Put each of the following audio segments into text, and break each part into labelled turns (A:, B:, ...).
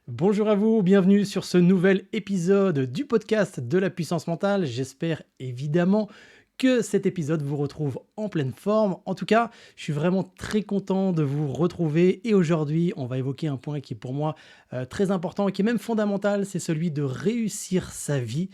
A: Bonjour à vous, bienvenue sur ce nouvel épisode du podcast de la puissance mentale. J'espère évidemment que cet épisode vous retrouve en pleine forme. En tout cas, je suis vraiment très content de vous retrouver et aujourd'hui, on va évoquer un point qui est pour moi très important et qui est même fondamental, c'est celui de réussir sa vie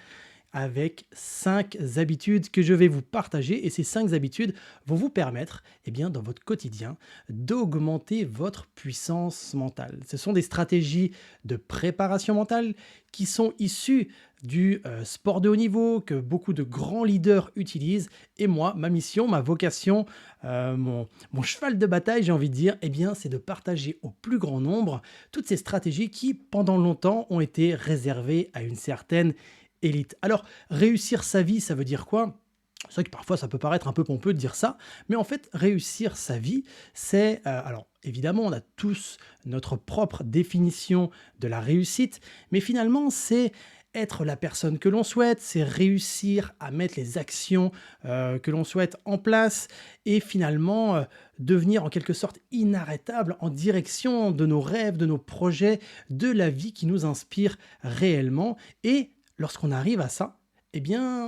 A: avec 5 habitudes que je vais vous partager et ces 5 habitudes vont vous permettre, dans votre quotidien, d'augmenter votre puissance mentale. Ce sont des stratégies de préparation mentale qui sont issues du sport de haut niveau que beaucoup de grands leaders utilisent et moi, ma mission, ma vocation, mon cheval de bataille, j'ai envie de dire, c'est de partager au plus grand nombre toutes ces stratégies qui, pendant longtemps, ont été réservées à une certaine élite. Alors, réussir sa vie, ça veut dire quoi? C'est vrai que parfois ça peut paraître un peu pompeux de dire ça, mais en fait, réussir sa vie, c'est... alors, évidemment, on a tous notre propre définition de la réussite, mais finalement, c'est être la personne que l'on souhaite, c'est réussir à mettre les actions que l'on souhaite en place et finalement devenir en quelque sorte inarrêtable en direction de nos rêves, de nos projets, de la vie qui nous inspire réellement. Et lorsqu'on arrive à ça,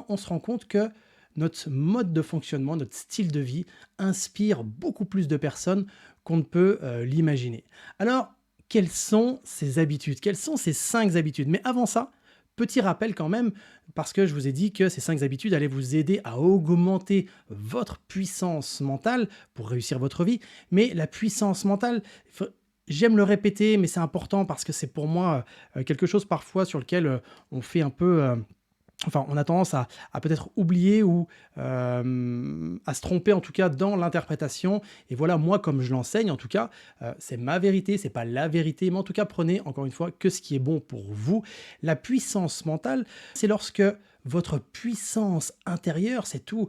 A: on se rend compte que notre mode de fonctionnement, notre style de vie inspire beaucoup plus de personnes qu'on ne peut l'imaginer. Alors, quelles sont ces habitudes? Quelles sont ces 5 habitudes? Mais avant ça, petit rappel quand même, parce que je vous ai dit que ces 5 habitudes allaient vous aider à augmenter votre puissance mentale pour réussir votre vie. Mais la puissance mentale, j'aime le répéter, mais c'est important parce que c'est pour moi quelque chose parfois sur lequel on fait un peu... on a tendance à peut-être oublier ou à se tromper en tout cas dans l'interprétation. Et voilà, moi comme je l'enseigne en tout cas, c'est ma vérité, c'est pas la vérité, mais en tout cas prenez encore une fois que ce qui est bon pour vous. La puissance mentale, c'est lorsque votre puissance intérieure, c'est tout,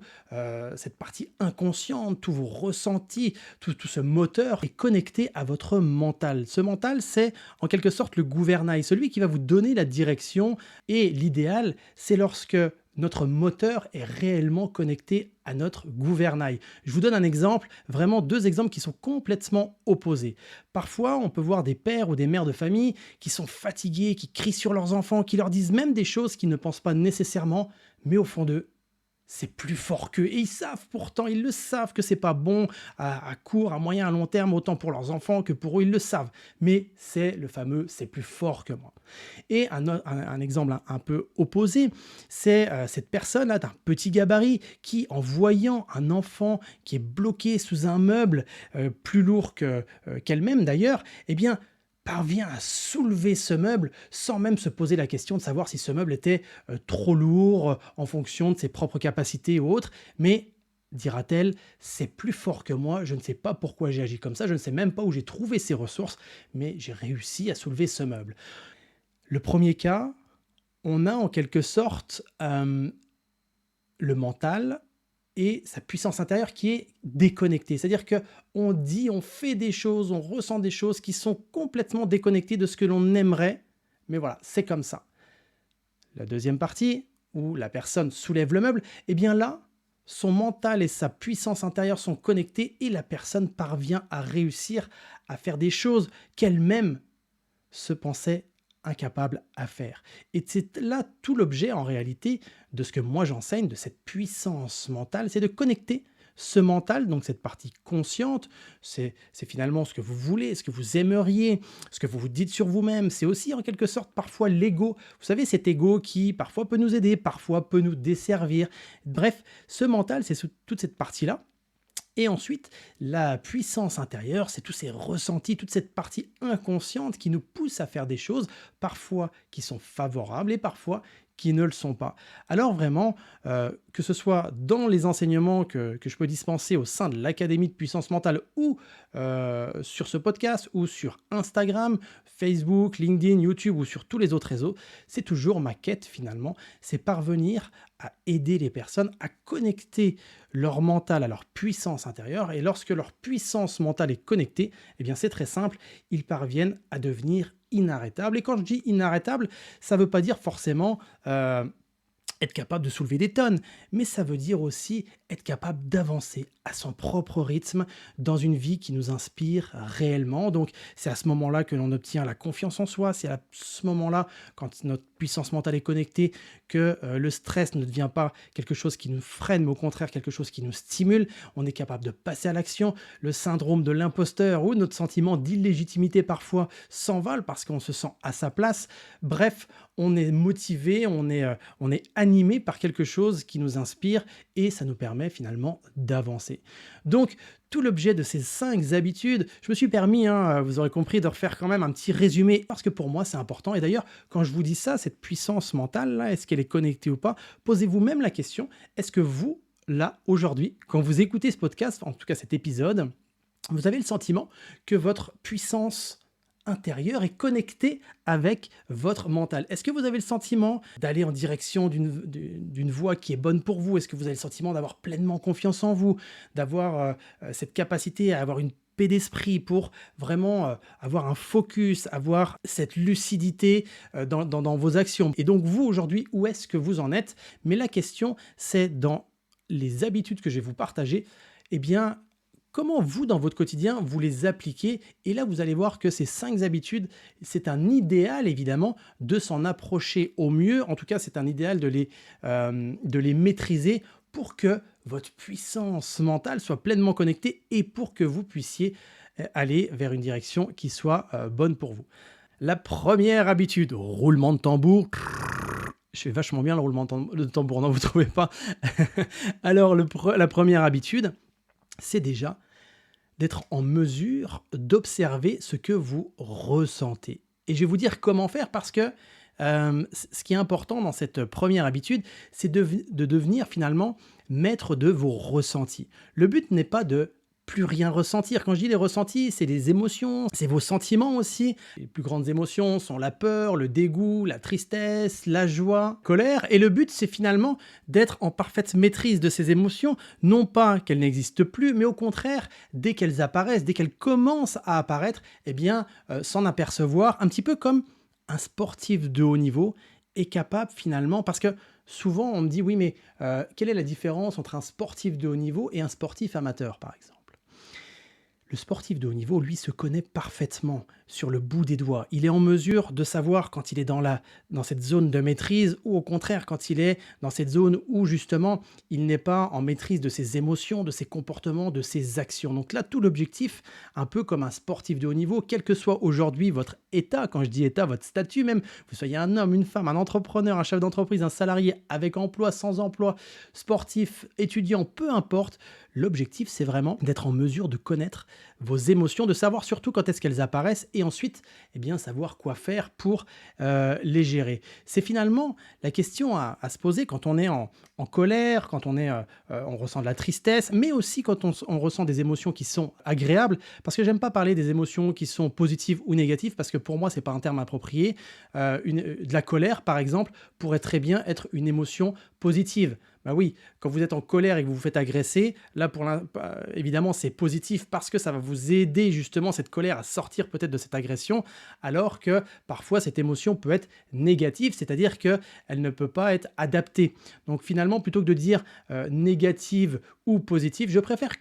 A: cette partie inconsciente, tous vos ressentis, tout ce moteur est connecté à votre mental. Ce mental, c'est en quelque sorte le gouvernail, celui qui va vous donner la direction et l'idéal, c'est lorsque notre moteur est réellement connecté à notre gouvernail. Je vous donne un exemple, vraiment 2 exemples qui sont complètement opposés. Parfois, on peut voir des pères ou des mères de famille qui sont fatigués, qui crient sur leurs enfants, qui leur disent même des choses qu'ils ne pensent pas nécessairement, mais au fond d'eux, c'est plus fort qu'eux. Et ils savent pourtant, ils le savent que c'est pas bon à court, à moyen, à long terme, autant pour leurs enfants que pour eux, ils le savent. Mais c'est le fameux c'est plus fort que moi. Et un exemple un peu opposé, c'est cette personne là d'un petit gabarit qui, en voyant un enfant qui est bloqué sous un meuble plus lourd qu'elle-même d'ailleurs, parvient à soulever ce meuble sans même se poser la question de savoir si ce meuble était trop lourd en fonction de ses propres capacités ou autres. Mais, dira-t-elle, c'est plus fort que moi, je ne sais pas pourquoi j'ai agi comme ça, je ne sais même pas où j'ai trouvé ces ressources, mais j'ai réussi à soulever ce meuble. Le premier cas, on a en quelque sorte le mental et sa puissance intérieure qui est déconnectée. C'est-à-dire qu'on dit, on fait des choses, on ressent des choses qui sont complètement déconnectées de ce que l'on aimerait, mais voilà, c'est comme ça. La deuxième partie, où la personne soulève le meuble, là, son mental et sa puissance intérieure sont connectés et la personne parvient à réussir à faire des choses qu'elle-même se pensait incapable à faire. Et c'est là tout l'objet en réalité de ce que moi j'enseigne, de cette puissance mentale, c'est de connecter ce mental, donc cette partie consciente, c'est finalement ce que vous voulez, ce que vous aimeriez, ce que vous vous dites sur vous-même, c'est aussi en quelque sorte parfois l'ego. Vous savez, cet ego qui parfois peut nous aider, parfois peut nous desservir. Bref, ce mental, c'est toute cette partie-là. Et ensuite, la puissance intérieure, c'est tous ces ressentis, toute cette partie inconsciente qui nous pousse à faire des choses, parfois qui sont favorables et parfois qui ne le sont pas. Alors vraiment, que ce soit dans les enseignements que je peux dispenser au sein de l'Académie de puissance mentale ou sur ce podcast ou sur Instagram, Facebook, LinkedIn, YouTube ou sur tous les autres réseaux, c'est toujours ma quête finalement, c'est parvenir à aider les personnes à connecter leur mental à leur puissance intérieure. Et lorsque leur puissance mentale est connectée, c'est très simple, ils parviennent à devenir inarrêtables. Et quand je dis inarrêtable, ça ne veut pas dire forcément être capable de soulever des tonnes, mais ça veut dire aussi être capable d'avancer à son propre rythme dans une vie qui nous inspire réellement. Donc c'est à ce moment-là que l'on obtient la confiance en soi, c'est à ce moment-là, quand notre puissance mentale est connectée, que le stress ne devient pas quelque chose qui nous freine, mais au contraire quelque chose qui nous stimule. On est capable de passer à l'action. Le syndrome de l'imposteur ou notre sentiment d'illégitimité parfois s'envole parce qu'on se sent à sa place. Bref, on est motivé, on est animé par quelque chose qui nous inspire et ça nous permet finalement d'avancer. Donc, tout l'objet de ces 5 habitudes, je me suis permis, vous aurez compris, de refaire quand même un petit résumé parce que pour moi c'est important. Et d'ailleurs, quand je vous dis ça, cette puissance mentale, là, est-ce qu'elle est connectée ou pas? Posez-vous même la question, est-ce que vous, là, aujourd'hui, quand vous écoutez ce podcast, en tout cas cet épisode, vous avez le sentiment que votre puissance intérieure est connectée avec votre mental? Est-ce que vous avez le sentiment d'aller en direction d'une voie qui est bonne pour vous? Est-ce que vous avez le sentiment d'avoir pleinement confiance en vous, d'avoir cette capacité à avoir une paix d'esprit pour vraiment avoir un focus, avoir cette lucidité dans vos actions? Et donc vous, aujourd'hui, où est-ce que vous en êtes? Mais la question, c'est dans les habitudes que je vais vous partager, eh bien, comment vous, dans votre quotidien, vous les appliquez? Et là, vous allez voir que ces 5 habitudes, c'est un idéal évidemment de s'en approcher au mieux. En tout cas, c'est un idéal de les maîtriser pour que votre puissance mentale soit pleinement connectée et pour que vous puissiez aller vers une direction qui soit bonne pour vous. La première habitude, roulement de tambour. Je fais vachement bien le roulement de tambour, non, vous ne trouvez pas? Alors, la première habitude, c'est déjà d'être en mesure d'observer ce que vous ressentez. Et je vais vous dire comment faire parce que ce qui est important dans cette première habitude, c'est de devenir finalement maître de vos ressentis. Le but n'est pas de plus rien ressentir. Quand je dis les ressentis, c'est les émotions, c'est vos sentiments aussi. Les plus grandes émotions sont la peur, le dégoût, la tristesse, la joie, colère. Et le but, c'est finalement d'être en parfaite maîtrise de ces émotions. Non pas qu'elles n'existent plus, mais au contraire, dès qu'elles apparaissent, dès qu'elles commencent à apparaître, eh bien, s'en apercevoir un petit peu comme un sportif de haut niveau est capable finalement, parce que souvent on me dit oui, mais quelle est la différence entre un sportif de haut niveau et un sportif amateur, par exemple? Le sportif de haut niveau, lui, se connaît parfaitement sur le bout des doigts. Il est en mesure de savoir quand il est dans cette zone de maîtrise ou au contraire quand il est dans cette zone où justement il n'est pas en maîtrise de ses émotions, de ses comportements, de ses actions. Donc là, tout l'objectif, un peu comme un sportif de haut niveau, quel que soit aujourd'hui votre état, quand je dis état, votre statut même, vous soyez un homme, une femme, un entrepreneur, un chef d'entreprise, un salarié avec emploi, sans emploi, sportif, étudiant, peu importe, l'objectif c'est vraiment d'être en mesure de connaître vos émotions, de savoir surtout quand est-ce qu'elles apparaissent et ensuite, eh bien, savoir quoi faire pour les gérer. C'est finalement la question à se poser quand on est en colère, quand on ressent de la tristesse, mais aussi quand on ressent des émotions qui sont agréables, parce que j'aime pas parler des émotions qui sont positives ou négatives, parce que pour moi, c'est pas un terme approprié. De la colère, par exemple, pourrait très bien être une émotion positive. Bah oui, quand vous êtes en colère et que vous vous faites agresser, là, évidemment, c'est positif parce que ça va vous aider justement, cette colère, à sortir peut-être de cette agression, alors que parfois, cette émotion peut être négative, c'est-à-dire qu'elle ne peut pas être adaptée. Donc finalement, plutôt que de dire négative ou positive, je préfère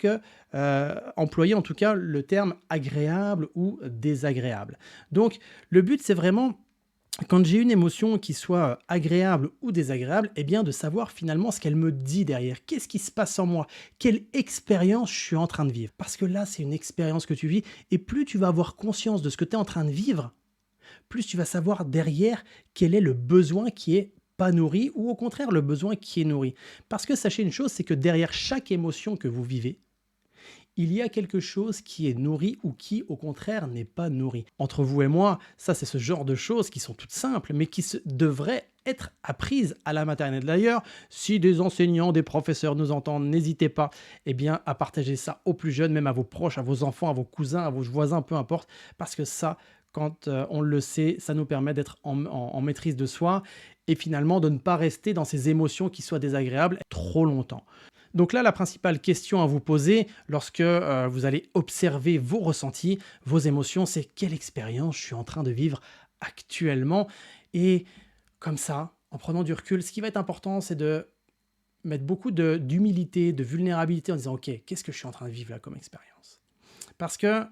A: employer en tout cas le terme agréable ou désagréable. Donc le but, c'est vraiment, quand j'ai une émotion qui soit agréable ou désagréable, eh bien de savoir finalement ce qu'elle me dit derrière. Qu'est-ce qui se passe en moi? Quelle expérience je suis en train de vivre? Parce que là, c'est une expérience que tu vis et plus tu vas avoir conscience de ce que tu es en train de vivre, plus tu vas savoir derrière quel est le besoin qui est pas nourri ou au contraire le besoin qui est nourri. Parce que sachez une chose, c'est que derrière chaque émotion que vous vivez, il y a quelque chose qui est nourri ou qui, au contraire, n'est pas nourri. Entre vous et moi, ça, c'est ce genre de choses qui sont toutes simples, mais qui devraient être apprises à la maternelle. D'ailleurs, si des enseignants, des professeurs nous entendent, n'hésitez pas à partager ça aux plus jeunes, même à vos proches, à vos enfants, à vos cousins, à vos voisins, peu importe, parce que ça, quand on le sait, ça nous permet d'être en maîtrise de soi et finalement de ne pas rester dans ces émotions qui soient désagréables trop longtemps. Donc là, la principale question à vous poser lorsque vous allez observer vos ressentis, vos émotions, c'est quelle expérience je suis en train de vivre actuellement? Et comme ça, en prenant du recul, ce qui va être important, c'est de mettre beaucoup d'humilité, de vulnérabilité en disant: «OK, qu'est-ce que je suis en train de vivre là comme expérience?» Parce que,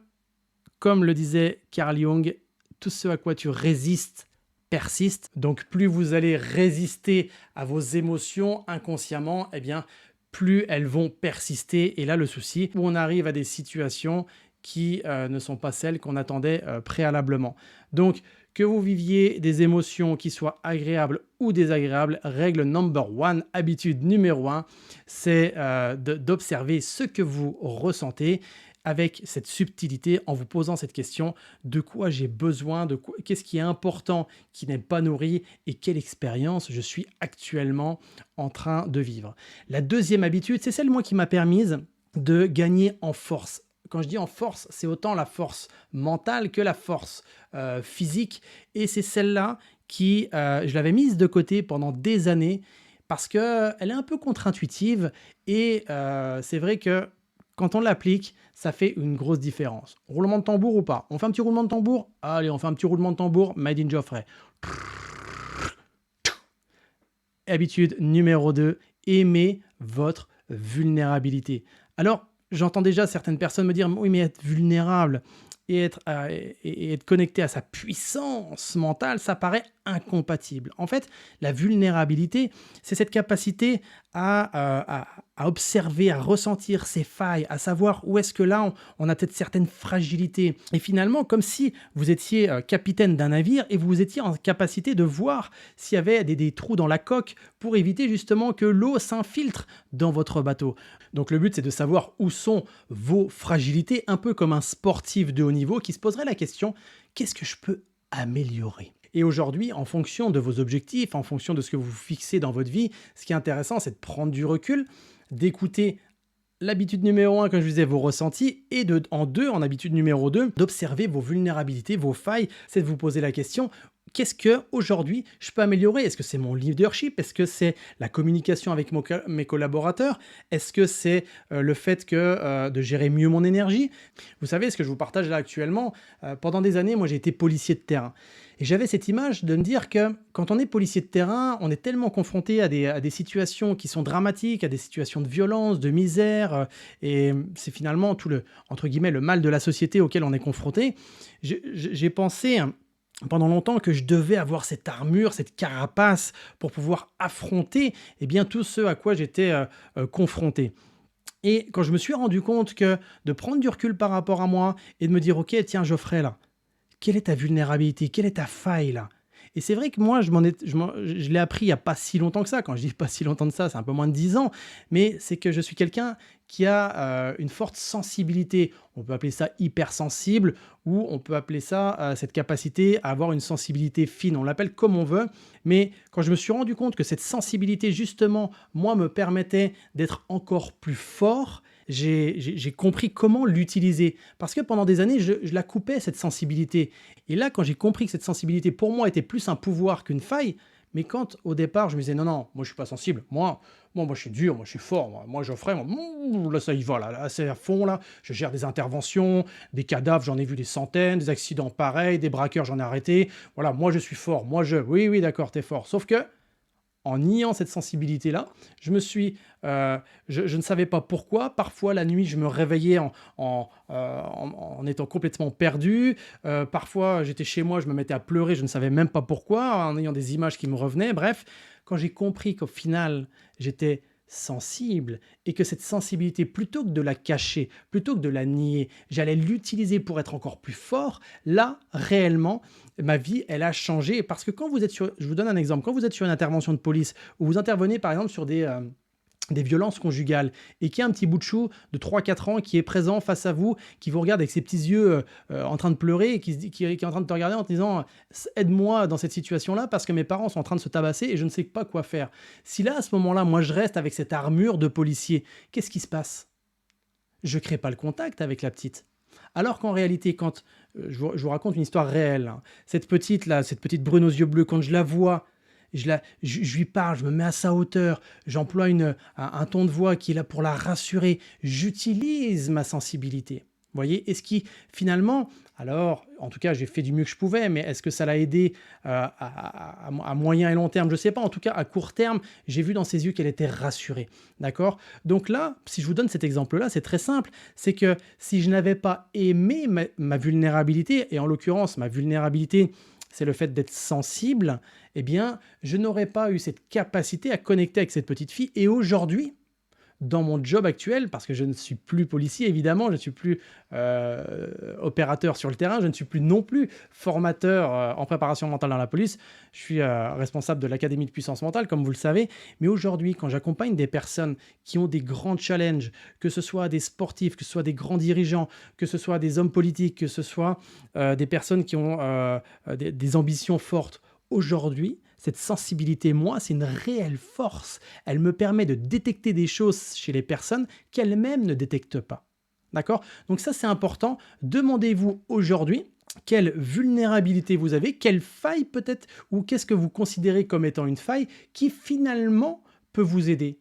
A: comme le disait Carl Jung, tout ce à quoi tu résistes persiste. Donc plus vous allez résister à vos émotions inconsciemment, eh bien plus elles vont persister. Et là, le souci, où on arrive à des situations qui ne sont pas celles qu'on attendait préalablement. Donc, que vous viviez des émotions qui soient agréables ou désagréables, règle number one, habitude numéro un, c'est d'observer ce que vous ressentez avec cette subtilité en vous posant cette question: de quoi j'ai besoin, qu'est-ce qui est important, qui n'est pas nourri et quelle expérience je suis actuellement en train de vivre. La deuxième habitude, c'est celle moi qui m'a permise de gagner en force. Quand je dis en force, c'est autant la force mentale que la force physique. Et c'est celle-là qui, je l'avais mise de côté pendant des années parce qu'elle est un peu contre-intuitive et c'est vrai que quand on l'applique, ça fait une grosse différence. Roulement de tambour ou pas? On fait un petit roulement de tambour? Allez, on fait un petit roulement de tambour, Made in Geoffrey. Habitude numéro 2, aimez votre vulnérabilité. Alors, j'entends déjà certaines personnes me dire: «Oui, mais être vulnérable et être connecté à sa puissance mentale, ça paraît incompatible». En fait, la vulnérabilité, c'est cette capacité à observer, à ressentir ses failles, à savoir où est-ce que là, on a peut-être certaines fragilités. Et finalement, comme si vous étiez capitaine d'un navire et vous étiez en capacité de voir s'il y avait des trous dans la coque pour éviter justement que l'eau s'infiltre dans votre bateau. Donc le but, c'est de savoir où sont vos fragilités, un peu comme un sportif de haut niveau qui se poserait la question: qu'est-ce que je peux améliorer? Et aujourd'hui, en fonction de vos objectifs, en fonction de ce que vous fixez dans votre vie, ce qui est intéressant, c'est de prendre du recul, d'écouter l'habitude numéro 1, comme je vous disais, vos ressentis, et en habitude numéro 2, d'observer vos vulnérabilités, vos failles, c'est de vous poser la question: qu'est-ce que aujourd'hui je peux améliorer? Est-ce que c'est mon leadership? Est-ce que c'est la communication avec mes collaborateurs? Est-ce que c'est le fait de gérer mieux mon énergie? Vous savez, ce que je vous partage là actuellement, pendant des années, moi j'ai été policier de terrain. Et j'avais cette image de me dire que quand on est policier de terrain, on est tellement confronté à des situations qui sont dramatiques, à des situations de violence, de misère, et c'est finalement tout le, entre guillemets, le mal de la société auquel on est confronté. J'ai pensé pendant longtemps que je devais avoir cette armure, cette carapace pour pouvoir affronter tout ce à quoi j'étais confronté. Et quand je me suis rendu compte que de prendre du recul par rapport à moi et de me dire: ok, tiens Geoffrey là, quelle est ta vulnérabilité? Quelle est ta faille là? Et c'est vrai que moi, je l'ai appris il n'y a pas si longtemps que ça. Quand je dis pas si longtemps de ça, c'est un peu moins de 10 ans. Mais c'est que je suis quelqu'un qui a une forte sensibilité. On peut appeler ça hypersensible ou on peut appeler ça cette capacité à avoir une sensibilité fine. On l'appelle comme on veut. Mais quand je me suis rendu compte que cette sensibilité, justement, moi, me permettait d'être encore plus fort, j'ai compris comment l'utiliser. Parce que pendant des années, je la coupais, cette sensibilité. Et là, quand j'ai compris que cette sensibilité, pour moi, était plus un pouvoir qu'une faille, mais quand, au départ, je me disais: «Non, non, moi, je suis pas sensible. Moi, je suis dur, moi, je suis fort. Moi Geoffrey, là, ça y va, là, c'est à fond, là. Je gère des interventions, des cadavres, j'en ai vu des centaines, des accidents pareils, des braqueurs, j'en ai arrêté. Voilà, moi, je suis fort. Oui, oui, d'accord, t'es fort.» Sauf que, en niant cette sensibilité-là, je ne savais pas pourquoi. Parfois, la nuit, je me réveillais en étant complètement perdu. Parfois, j'étais chez moi, je me mettais à pleurer, je ne savais même pas pourquoi, en ayant des images qui me revenaient. Bref, quand j'ai compris qu'au final, j'étais sensible et que cette sensibilité, plutôt que de la cacher, plutôt que de la nier, j'allais l'utiliser pour être encore plus fort, là, réellement, ma vie, elle a changé. Parce que quand vous êtes je vous donne un exemple, quand vous êtes sur une intervention de police, où vous intervenez par exemple sur des violences conjugales, et qu'il y a un petit bout de chou de 3-4 ans qui est présent face à vous, qui vous regarde avec ses petits yeux en train de pleurer, et qui est en train de te regarder en te disant: aide-moi dans cette situation-là parce que mes parents sont en train de se tabasser et je ne sais pas quoi faire. Si là, à ce moment-là, moi je reste avec cette armure de policier, qu'est-ce qui se passe? Je ne crée pas le contact avec la petite. Alors qu'en réalité, quand je vous raconte une histoire réelle, hein, cette petite brune aux yeux bleus, quand je la vois, je lui parle, je me mets à sa hauteur, j'emploie un ton de voix qui est là pour la rassurer, j'utilise ma sensibilité. voyez? Et ce qui finalement, alors en tout cas j'ai fait du mieux que je pouvais, mais est-ce que ça l'a aidé à moyen et long terme? Je ne sais pas. En tout cas à court terme, j'ai vu dans ses yeux qu'elle était rassurée, d'accord? Donc là, si je vous donne cet exemple-là, c'est très simple. C'est que si je n'avais pas aimé ma vulnérabilité, et en l'occurrence ma vulnérabilité, c'est le fait d'être sensible, eh bien je n'aurais pas eu cette capacité à connecter avec cette petite fille. Et aujourd'hui, dans mon job actuel, parce que je ne suis plus policier évidemment, je ne suis plus opérateur sur le terrain, je ne suis plus non plus formateur en préparation mentale dans la police, je suis responsable de l'Académie de puissance mentale, comme vous le savez, mais aujourd'hui, quand j'accompagne des personnes qui ont des grands challenges, que ce soit des sportifs, que ce soit des grands dirigeants, que ce soit des hommes politiques, que ce soit des personnes qui ont des ambitions fortes, aujourd'hui, cette sensibilité, moi, c'est une réelle force. Elle me permet de détecter des choses chez les personnes qu'elles-mêmes ne détectent pas. D'accord? Donc ça, c'est important. Demandez-vous aujourd'hui quelle vulnérabilité vous avez, quelle faille peut-être, ou qu'est-ce que vous considérez comme étant une faille qui finalement peut vous aider.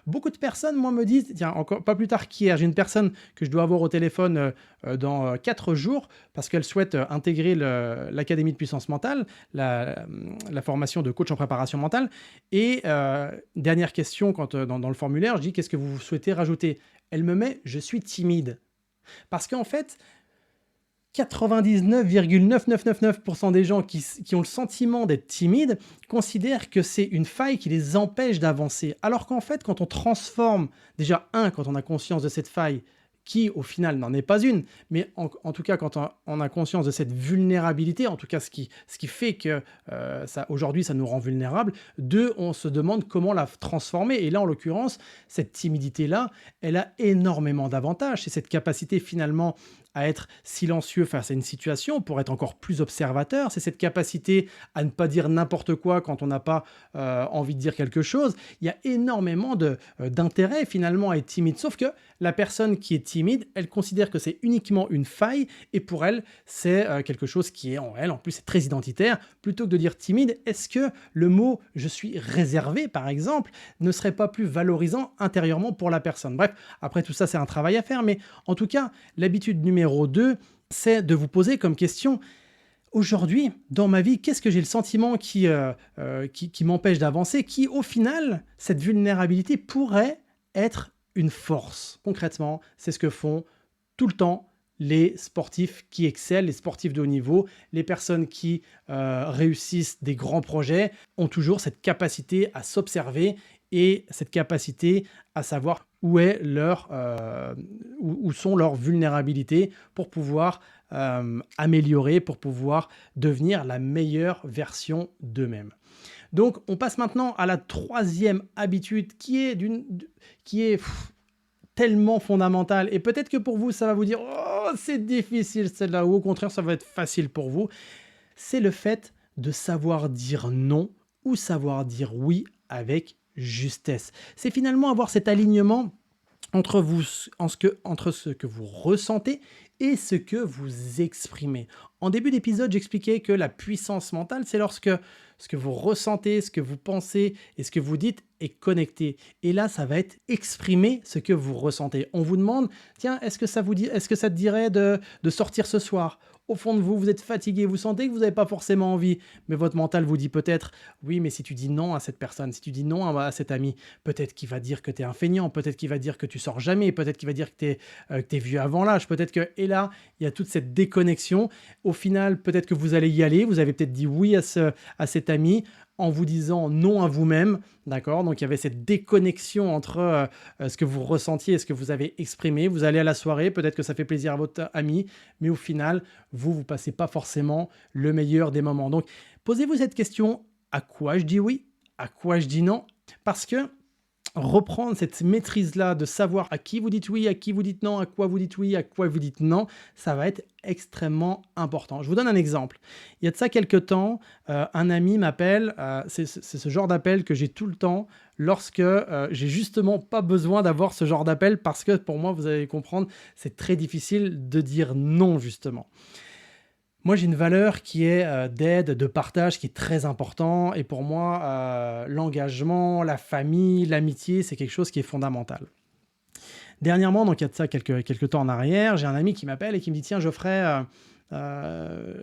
A: Beaucoup de personnes, moi, me disent, tiens, encore pas plus tard qu'hier, j'ai une personne que je dois avoir au téléphone dans 4 jours parce qu'elle souhaite intégrer l'Académie de puissance mentale, la formation de coach en préparation mentale. Et dernière question, dans le formulaire, je dis, qu'est-ce que vous souhaitez rajouter? Elle me met, je suis timide. Parce qu'en fait, 99,9999% des gens qui ont le sentiment d'être timides considèrent que c'est une faille qui les empêche d'avancer. Alors qu'en fait, quand on transforme, déjà, quand on a conscience de cette faille, qui au final n'en est pas une, mais en tout cas quand on a conscience de cette vulnérabilité, en tout cas ce qui fait que aujourd'hui ça nous rend vulnérables, deux, on se demande comment la transformer. Et là en l'occurrence, cette timidité-là, elle a énormément d'avantages. C'est cette capacité finalement à être silencieux face à une situation pour être encore plus observateur. C'est cette capacité à ne pas dire n'importe quoi quand on n'a pas envie de dire quelque chose. Il y a énormément d'intérêt finalement à être timide. Sauf que la personne qui est timide, elle considère que c'est uniquement une faille et pour elle, c'est quelque chose qui est en elle. En plus, c'est très identitaire. Plutôt que de dire timide, est-ce que le mot « je suis réservé » par exemple ne serait pas plus valorisant intérieurement pour la personne? Bref, après tout ça, c'est un travail à faire. Mais en tout cas, l'habitude numéro 2, c'est de vous poser comme question: aujourd'hui, dans ma vie, qu'est-ce que j'ai le sentiment qui m'empêche d'avancer, qui au final, cette vulnérabilité pourrait être une force? Concrètement, c'est ce que font tout le temps les sportifs qui excellent, les sportifs de haut niveau, les personnes qui réussissent des grands projets ont toujours cette capacité à s'observer et cette capacité à savoir où sont leurs vulnérabilités pour pouvoir améliorer, pour pouvoir devenir la meilleure version d'eux-mêmes. Donc, on passe maintenant à la troisième habitude qui est tellement fondamentale. Et peut-être que pour vous, ça va vous dire « Oh, c'est difficile celle-là » ou au contraire, ça va être facile pour vous. C'est le fait de savoir dire non ou savoir dire oui avec justesse. C'est finalement avoir cet alignement entre ce que vous ressentez et ce que vous exprimez. En début d'épisode, j'expliquais que la puissance mentale, c'est lorsque ce que vous ressentez, ce que vous pensez et ce que vous dites est connecté. Et là, ça va être exprimer ce que vous ressentez. On vous demande, tiens, est-ce que ça te dirait de sortir ce soir? Au fond de vous, vous êtes fatigué, vous sentez que vous n'avez pas forcément envie, mais votre mental vous dit peut-être, oui, mais si tu dis non à cette personne, si tu dis non à cet ami, peut-être qu'il va dire que tu es un feignant, peut-être qu'il va dire que tu sors jamais, peut-être qu'il va dire que tu es vieux avant l'âge, peut-être que... Et là, il y a toute cette déconnexion. Au final, peut-être que vous allez y aller, vous avez peut-être dit oui à cet ami, en vous disant non à vous-même, d'accord? Donc il y avait cette déconnexion entre ce que vous ressentiez et ce que vous avez exprimé. Vous allez à la soirée, peut-être que ça fait plaisir à votre ami, mais au final, vous passez pas forcément le meilleur des moments. Donc posez-vous cette question: à quoi je dis oui? À quoi je dis non? Parce que reprendre cette maîtrise-là de savoir à qui vous dites oui, à qui vous dites non, à quoi vous dites oui, à quoi vous dites non, ça va être extrêmement important. Je vous donne un exemple. Il y a de ça quelques temps, un ami m'appelle, c'est ce genre d'appel que j'ai tout le temps lorsque j'ai justement pas besoin d'avoir ce genre d'appel parce que pour moi, vous allez comprendre, c'est très difficile de dire non justement. Moi, j'ai une valeur qui est d'aide, de partage, qui est très important. Et pour moi, l'engagement, la famille, l'amitié, c'est quelque chose qui est fondamental. Dernièrement, donc il y a de ça quelques temps en arrière, j'ai un ami qui m'appelle et qui me dit: «Tiens Geoffrey,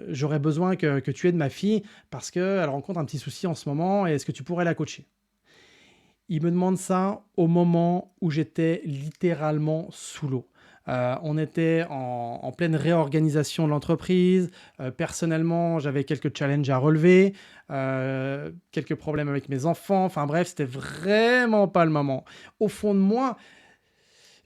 A: j'aurais besoin que tu aides ma fille parce qu'elle rencontre un petit souci en ce moment et est-ce que tu pourrais la coacher?» Il me demande ça au moment où j'étais littéralement sous l'eau. On était en pleine réorganisation de l'entreprise. Personnellement, j'avais quelques challenges à relever, quelques problèmes avec mes enfants. Enfin bref, c'était vraiment pas le moment. Au fond de moi,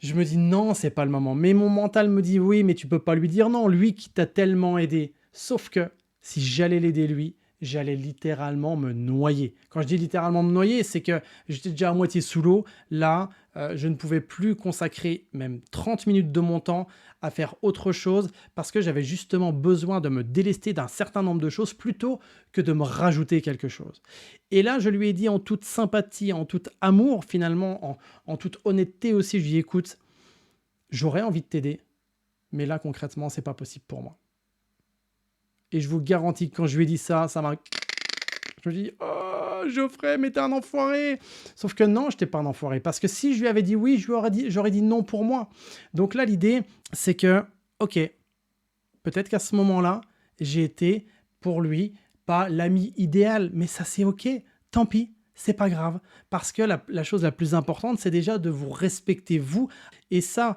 A: je me dis: «Non, c'est pas le moment». Mais mon mental me dit: «Oui, mais tu peux pas lui dire non, lui qui t'a tellement aidé». Sauf que si j'allais l'aider lui, j'allais littéralement me noyer. Quand je dis littéralement me noyer, c'est que j'étais déjà à moitié sous l'eau. Là, je ne pouvais plus consacrer même 30 minutes de mon temps à faire autre chose parce que j'avais justement besoin de me délester d'un certain nombre de choses plutôt que de me rajouter quelque chose. Et là, je lui ai dit en toute sympathie, en tout amour finalement, en toute honnêteté aussi, je lui ai dit: «Écoute, j'aurais envie de t'aider, mais là concrètement, c'est pas possible pour moi». Et je vous garantis que quand je lui ai dit ça, ça m'a je me dis: «Oh Geoffrey, mais t'es un enfoiré!» Sauf que non, j'étais pas un enfoiré parce que si je lui avais dit oui, j'aurais dit non pour moi. Donc là, l'idée, c'est que, OK, peut-être qu'à ce moment-là, j'ai été pour lui pas l'ami idéal, mais ça c'est OK, tant pis, c'est pas grave. Parce que la chose la plus importante, c'est déjà de vous respecter vous. Et ça,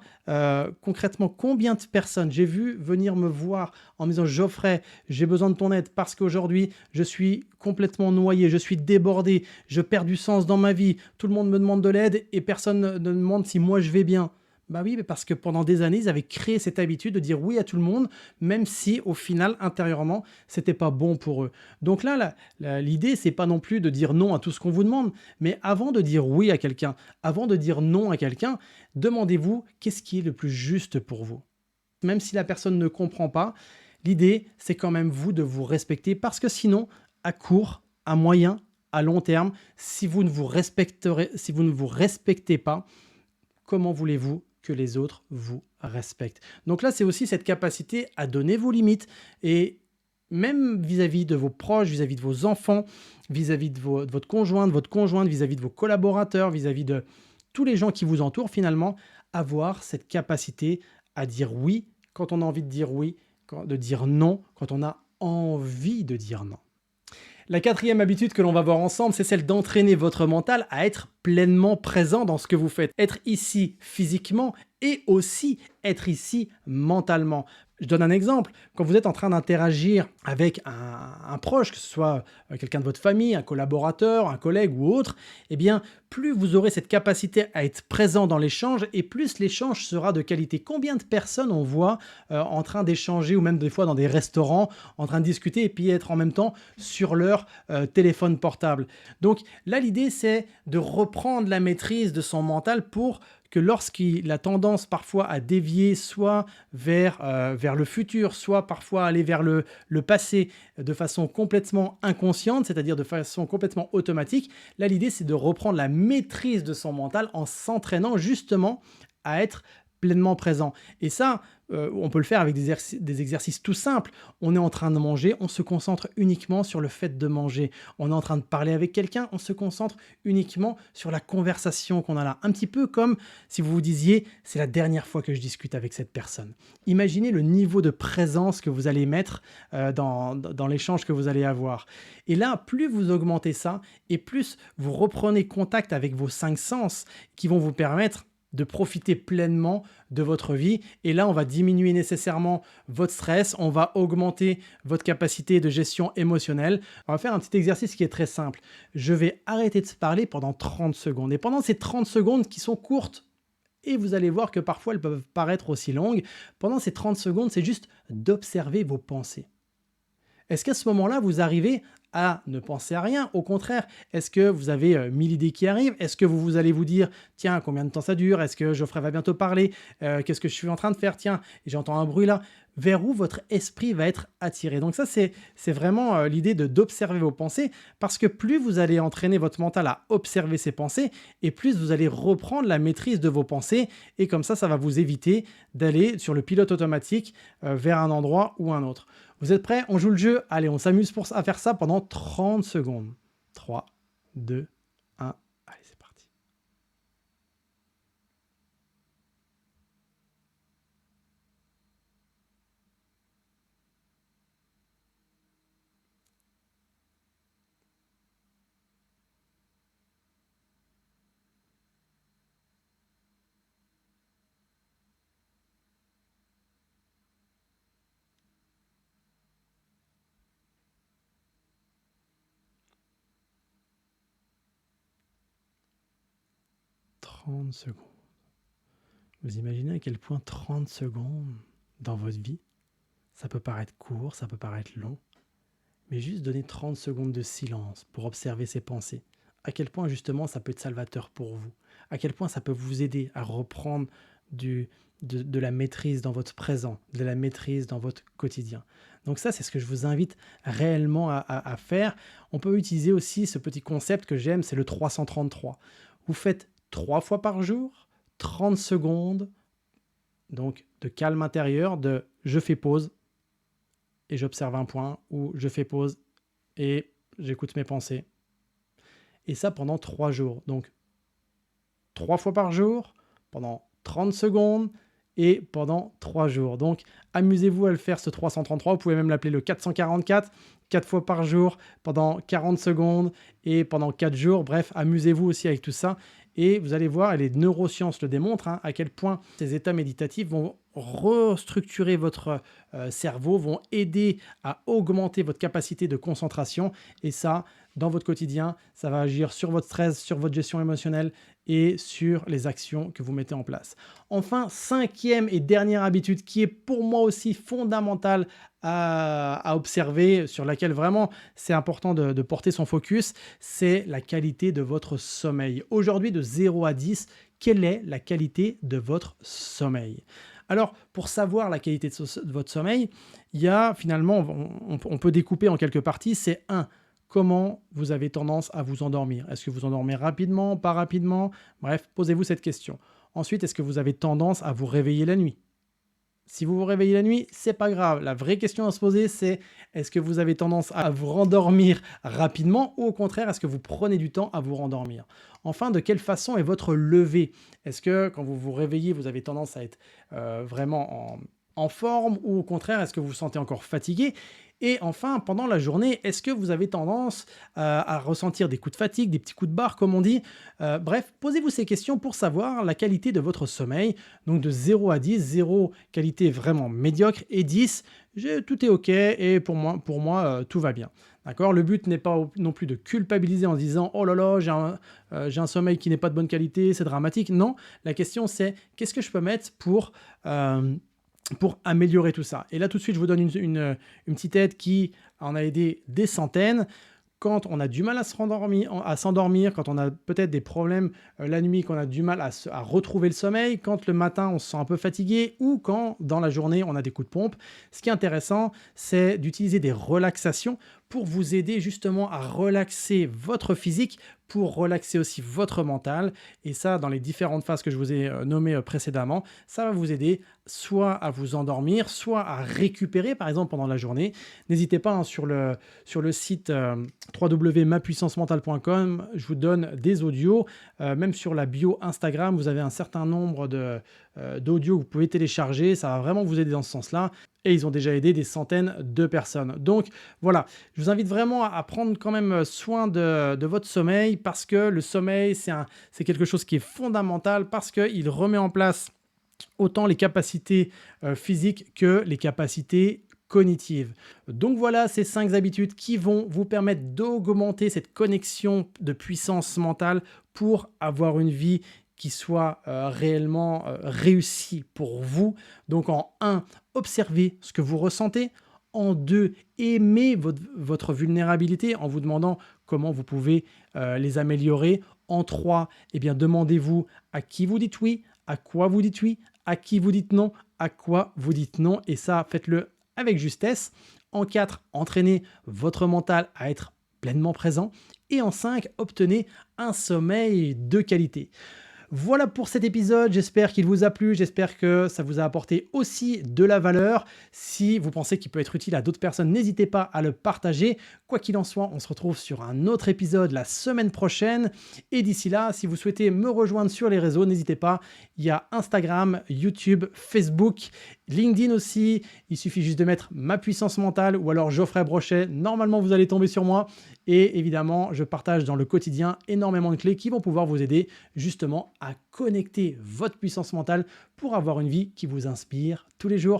A: concrètement, combien de personnes j'ai vu venir me voir en me disant: «Geoffrey, j'ai besoin de ton aide parce qu'aujourd'hui, je suis complètement noyé, je suis débordé, je perds du sens dans ma vie, tout le monde me demande de l'aide et personne ne demande si moi je vais bien». Bah oui, mais parce que pendant des années, ils avaient créé cette habitude de dire oui à tout le monde, même si au final, intérieurement, c'était pas bon pour eux. Donc là, l'idée, c'est pas non plus de dire non à tout ce qu'on vous demande, mais avant de dire oui à quelqu'un, avant de dire non à quelqu'un, demandez-vous qu'est-ce qui est le plus juste pour vous. Même si la personne ne comprend pas, l'idée, c'est quand même vous de vous respecter parce que sinon, à court, à moyen, à long terme, si vous ne vous respectez pas, comment voulez-vous que les autres vous respectent? Donc là, c'est aussi cette capacité à donner vos limites et même vis-à-vis de vos proches, vis-à-vis de vos enfants, vis-à-vis de votre conjoint, de votre conjointe, vis-à-vis de vos collaborateurs, vis-à-vis de tous les gens qui vous entourent, finalement, avoir cette capacité à dire oui quand on a envie de dire oui, de dire non quand on a envie de dire non. La quatrième habitude que l'on va voir ensemble, c'est celle d'entraîner votre mental à être pleinement présent dans ce que vous faites. Être ici physiquement et aussi être ici mentalement. Je donne un exemple. Quand vous êtes en train d'interagir avec un proche, que ce soit quelqu'un de votre famille, un collaborateur, un collègue ou autre, eh bien, plus vous aurez cette capacité à être présent dans l'échange et plus l'échange sera de qualité. Combien de personnes on voit en train d'échanger ou même des fois dans des restaurants, en train de discuter et puis être en même temps sur leur téléphone portable. Donc là, l'idée, c'est de reprendre la maîtrise de son mental pour que lorsqu'il a tendance parfois à dévier soit vers le futur, soit parfois aller vers le passé de façon complètement inconsciente, c'est-à-dire de façon complètement automatique, là l'idée c'est de reprendre la maîtrise de son mental en s'entraînant justement à être pleinement présent. Et ça, on peut le faire avec des exercices tout simples. On est en train de manger, on se concentre uniquement sur le fait de manger. On est en train de parler avec quelqu'un, on se concentre uniquement sur la conversation qu'on a là. Un petit peu comme si vous vous disiez, c'est la dernière fois que je discute avec cette personne. Imaginez le niveau de présence que vous allez mettre dans l'échange que vous allez avoir. Et là, plus vous augmentez ça, et plus vous reprenez contact avec vos 5 sens qui vont vous permettre de profiter pleinement de votre vie. Et là, on va diminuer nécessairement votre stress, on va augmenter votre capacité de gestion émotionnelle. On va faire un petit exercice qui est très simple. Je vais arrêter de parler pendant 30 secondes. Et pendant ces 30 secondes qui sont courtes, et vous allez voir que parfois elles peuvent paraître aussi longues, pendant ces 30 secondes, c'est juste d'observer vos pensées. Est-ce qu'à ce moment-là, vous arrivez à ne penser à rien? Au contraire, est-ce que vous avez 1000 idées qui arrivent? Est-ce que vous allez vous dire, tiens, combien de temps ça dure? Est-ce que Geoffrey va bientôt parler? Qu'est-ce que je suis en train de faire? Tiens, j'entends un bruit là. Vers où votre esprit va être attiré? Donc ça, c'est vraiment l'idée d'observer vos pensées, parce que plus vous allez entraîner votre mental à observer ses pensées, et plus vous allez reprendre la maîtrise de vos pensées, et comme ça va vous éviter d'aller sur le pilote automatique vers un endroit ou un autre. Vous êtes prêts? On joue le jeu? Allez, on s'amuse à faire ça pendant 30 secondes. 3, 2, 1, allez, c'est parti. 30 secondes. Vous imaginez à quel point 30 secondes dans votre vie, ça peut paraître court, ça peut paraître long, mais juste donner 30 secondes de silence pour observer ses pensées. À quel point justement ça peut être salvateur pour vous. À quel point ça peut vous aider à reprendre de la maîtrise dans votre présent, de la maîtrise dans votre quotidien. Donc ça, c'est ce que je vous invite réellement à faire. On peut utiliser aussi ce petit concept que j'aime, c'est le 333. Vous faites 3 fois par jour, 30 secondes, donc de calme intérieur, de je fais pause et j'observe un point, ou je fais pause et j'écoute mes pensées. Et ça pendant 3 jours. Donc 3 fois par jour, pendant 30 secondes, et pendant 3 jours. Donc, amusez-vous à le faire, ce 333. Vous pouvez même l'appeler le 444, 4 fois par jour, pendant 40 secondes et pendant 4 jours. Bref, amusez-vous aussi avec tout ça. Et vous allez voir, et les neurosciences le démontrent, à quel point ces états méditatifs vont restructurer votre cerveau, vont aider à augmenter votre capacité de concentration. Et ça, dans votre quotidien, ça va agir sur votre stress, sur votre gestion émotionnelle et sur les actions que vous mettez en place. Enfin, 5e et dernière habitude qui est pour moi aussi fondamentale à observer, sur laquelle vraiment c'est important de porter son focus, c'est la qualité de votre sommeil. Aujourd'hui, de 0 à 10, quelle est la qualité de votre sommeil ? Alors, pour savoir la qualité de votre sommeil, il y a finalement, on peut découper en quelques parties, c'est 1. Comment vous avez tendance à vous endormir? Est-ce que vous endormez rapidement, pas rapidement? Bref, posez-vous cette question. Ensuite, est-ce que vous avez tendance à vous réveiller la nuit? Si vous vous réveillez la nuit, c'est pas grave. La vraie question à se poser, c'est est-ce que vous avez tendance à vous rendormir rapidement ou au contraire, est-ce que vous prenez du temps à vous rendormir? Enfin, de quelle façon est votre lever? Est-ce que quand vous vous réveillez, vous avez tendance à être vraiment en forme ou au contraire, est-ce que vous vous sentez encore fatigué? Et enfin, pendant la journée, est-ce que vous avez tendance à ressentir des coups de fatigue, des petits coups de barre, comme on dit? Bref, posez-vous ces questions pour savoir la qualité de votre sommeil. Donc de 0 à 10, 0 qualité vraiment médiocre et 10, tout est OK et pour moi tout va bien. D'accord? Le but n'est pas non plus de culpabiliser en se disant « Oh là là, j'ai un sommeil qui n'est pas de bonne qualité, c'est dramatique ». Non, la question c'est qu'est-ce que je peux mettre pour améliorer tout ça. Et là, tout de suite, je vous donne une petite aide qui en a aidé des centaines. Quand on a du mal à s'endormir, quand on a peut-être des problèmes la nuit, qu'on a du mal à retrouver le sommeil, quand le matin, on se sent un peu fatigué ou quand, dans la journée, on a des coups de pompe, ce qui est intéressant, c'est d'utiliser des relaxations pour vous aider justement à relaxer votre physique, pour relaxer aussi votre mental. Et ça, dans les différentes phases que je vous ai nommées précédemment, ça va vous aider soit à vous endormir, soit à récupérer, par exemple, pendant la journée. N'hésitez pas sur le site www.mapuissancementale.com, je vous donne des audios. Même sur la bio Instagram, vous avez un certain nombre d'audios que vous pouvez télécharger. Ça va vraiment vous aider dans ce sens-là. Et ils ont déjà aidé des centaines de personnes. Donc voilà, je vous invite vraiment à prendre quand même soin de votre sommeil parce que le sommeil, c'est quelque chose qui est fondamental parce qu'il remet en place autant les capacités physiques que les capacités cognitives. Donc voilà ces 5 habitudes qui vont vous permettre d'augmenter cette connexion de puissance mentale pour avoir une vie qui soit réellement réussie pour vous. Donc en 1, observez ce que vous ressentez. En 2, aimez votre vulnérabilité en vous demandant comment vous pouvez les améliorer. En 3, eh bien, demandez-vous à qui vous dites oui, à quoi vous dites oui, à qui vous dites non, à quoi vous dites non. Et ça, faites-le avec justesse. En 4, entraînez votre mental à être pleinement présent. Et en 5, obtenez un sommeil de qualité. Voilà pour cet épisode, j'espère qu'il vous a plu, j'espère que ça vous a apporté aussi de la valeur. Si vous pensez qu'il peut être utile à d'autres personnes, n'hésitez pas à le partager. Quoi qu'il en soit, on se retrouve sur un autre épisode la semaine prochaine. Et d'ici là, si vous souhaitez me rejoindre sur les réseaux, n'hésitez pas. Il y a Instagram, YouTube, Facebook, LinkedIn aussi. Il suffit juste de mettre Ma Puissance Mentale ou alors Geoffrey Brochet. Normalement, vous allez tomber sur moi. Et évidemment, je partage dans le quotidien énormément de clés qui vont pouvoir vous aider justement à connecter votre puissance mentale pour avoir une vie qui vous inspire tous les jours.